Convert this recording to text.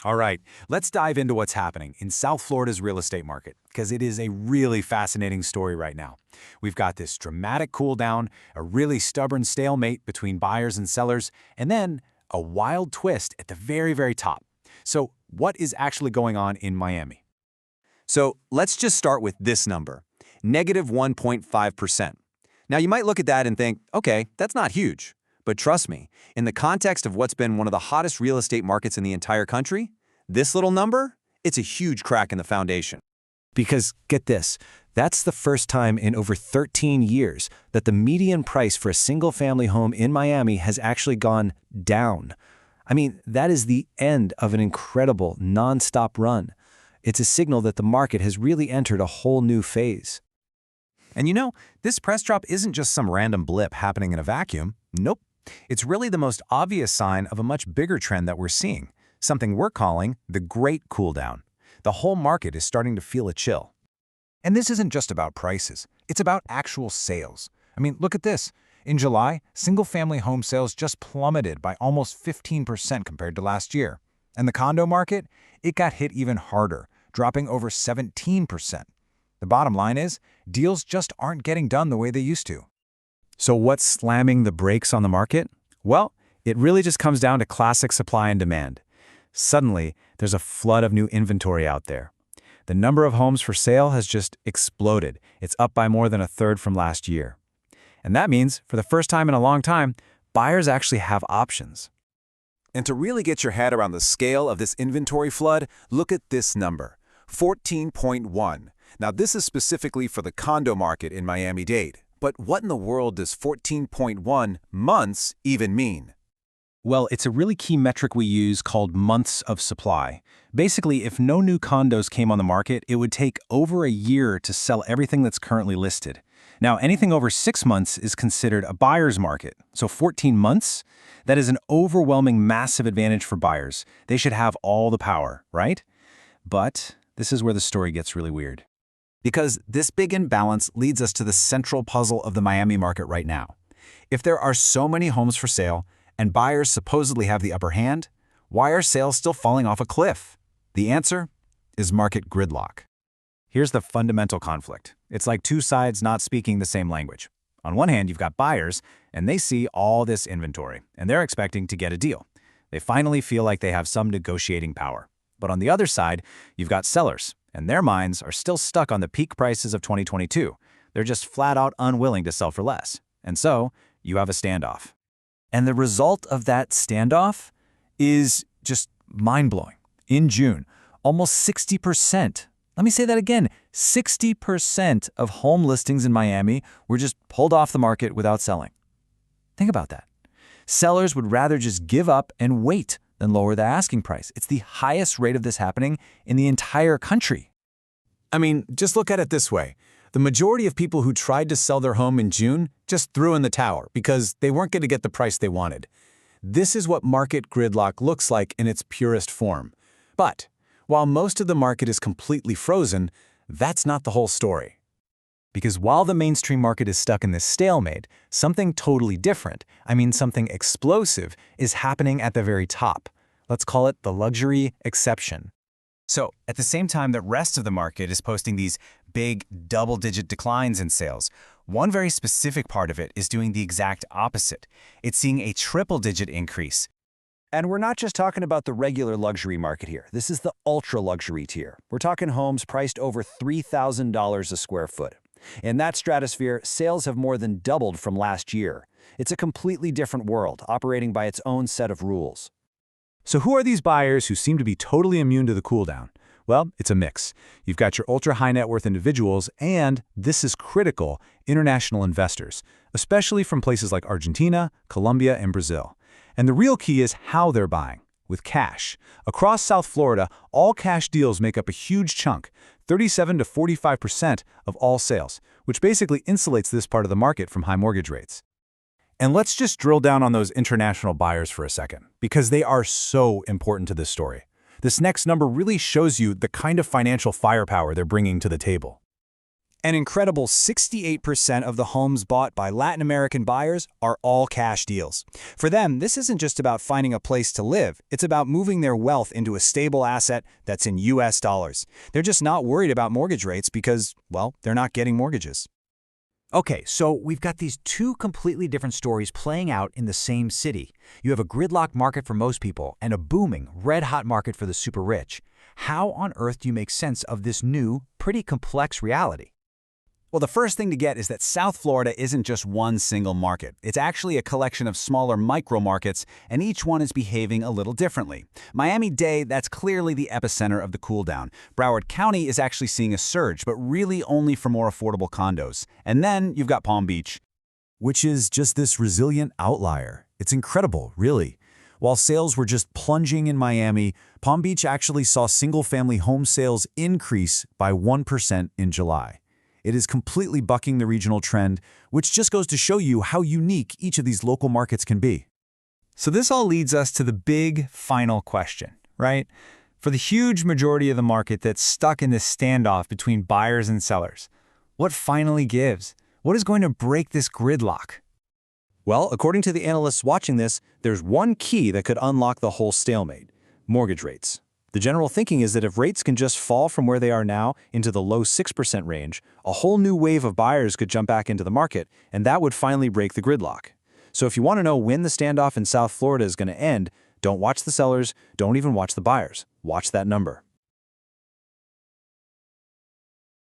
All right, let's dive into what's happening in South Florida's real estate market, because it is a really fascinating story right now. We've got this dramatic cool down, a really stubborn stalemate between buyers and sellers, and then a wild twist at the very, very top. So, what is actually going on in Miami? So let's just start with this number, negative 1.5%. Now you might look at that and think, okay, that's not huge. But trust me, in the context of what's been one of the hottest real estate markets in the entire country, this little number, it's a huge crack in the foundation. Because, get this, that's the first time in over 13 years that the median price for a single-family home in Miami has actually gone down. I mean, that is the end of an incredible, non-stop run. It's a signal that the market has really entered a whole new phase. And you know, this press drop isn't just some random blip happening in a vacuum. Nope. It's really the most obvious sign of a much bigger trend that we're seeing, something we're calling the Great Cool Down. The whole market is starting to feel a chill. And this isn't just about prices. It's about actual sales. I mean, look at this. In July, single-family home sales just plummeted by almost 15% compared to last year. And the condo market, it got hit even harder, dropping over 17%. The bottom line is, deals just aren't getting done the way they used to. So what's slamming the brakes on the market? Well, it really just comes down to classic supply and demand. Suddenly, there's a flood of new inventory out there. The number of homes for sale has just exploded. It's up by more than a third from last year. And that means, for the first time in a long time, buyers actually have options. And to really get your head around the scale of this inventory flood, look at this number, 14.1. Now, this is specifically for the condo market in Miami-Dade. But what in the world does 14.1 months even mean? Well, it's a really key metric we use called months of supply. Basically, if no new condos came on the market, it would take over a year to sell everything that's currently listed. Now, anything over 6 months is considered a buyer's market. So 14 months, that is an overwhelming massive advantage for buyers. They should have all the power, right? But this is where the story gets really weird. Because this big imbalance leads us to the central puzzle of the Miami market right now. If there are so many homes for sale and buyers supposedly have the upper hand, why are sales still falling off a cliff? The answer is market gridlock. Here's the fundamental conflict. It's like two sides not speaking the same language. On one hand, you've got buyers, and they see all this inventory, and they're expecting to get a deal. They finally feel like they have some negotiating power. But on the other side, you've got sellers, and their minds are still stuck on the peak prices of 2022. They're just flat out unwilling to sell for less. And so, you have a standoff. And the result of that standoff is just mind-blowing. In June, almost 60%, let me say that again, 60% of home listings in Miami were just pulled off the market without selling. Think about that. Sellers would rather just give up and wait than lower the asking price. It's the highest rate of this happening in the entire country. I mean, just look at it this way. The majority of people who tried to sell their home in June just threw in the towel because they weren't going to get the price they wanted. This is what market gridlock looks like in its purest form. But while most of the market is completely frozen, that's not the whole story. Because while the mainstream market is stuck in this stalemate, something totally different, something explosive, is happening at the very top. Let's call it the luxury exception. So, at the same time that rest of the market is posting these big double-digit declines in sales, one very specific part of it is doing the exact opposite. It's seeing a triple-digit increase. And we're not just talking about the regular luxury market here. This is the ultra-luxury tier. We're talking homes priced over $3,000 a square foot. In that stratosphere, sales have more than doubled from last year. It's a completely different world, operating by its own set of rules. So who are these buyers who seem to be totally immune to the cool down? Well, it's a mix. You've got your ultra-high net worth individuals and, this is critical, international investors, especially from places like Argentina, Colombia, and Brazil. And the real key is how they're buying, with cash. Across South Florida, all cash deals make up a huge chunk, 37 to 45% of all sales, which basically insulates this part of the market from high mortgage rates. And let's just drill down on those international buyers for a second, because they are so important to this story. This next number really shows you the kind of financial firepower they're bringing to the table. An incredible 68% of the homes bought by Latin American buyers are all cash deals. For them, this isn't just about finding a place to live, it's about moving their wealth into a stable asset that's in US dollars. They're just not worried about mortgage rates because, well, they're not getting mortgages. Okay, so we've got these two completely different stories playing out in the same city. You have a gridlock market for most people and a booming, red-hot market for the super rich. How on earth do you make sense of this new, pretty complex reality? Well, the first thing to get is that South Florida isn't just one single market. It's actually a collection of smaller micro-markets, and each one is behaving a little differently. Miami-Dade, that's clearly the epicenter of the cooldown. Broward County is actually seeing a surge, but really only for more affordable condos. And then you've got Palm Beach, Which is just this resilient outlier. It's incredible, really. While sales were just plunging in Miami, Palm Beach actually saw single-family home sales increase by 1% in July. It is completely bucking the regional trend, which just goes to show you how unique each of these local markets can be. So this all leads us to the big final question, right? For the huge majority of the market that's stuck in this standoff between buyers and sellers, what finally gives? What is going to break this gridlock? Well, according to the analysts watching this, there's one key that could unlock the whole stalemate: mortgage rates. The general thinking is that if rates can just fall from where they are now into the low 6% range, a whole new wave of buyers could jump back into the market, and that would finally break the gridlock. So if you want to know when the standoff in South Florida is going to end, don't watch the sellers, don't even watch the buyers. Watch that number.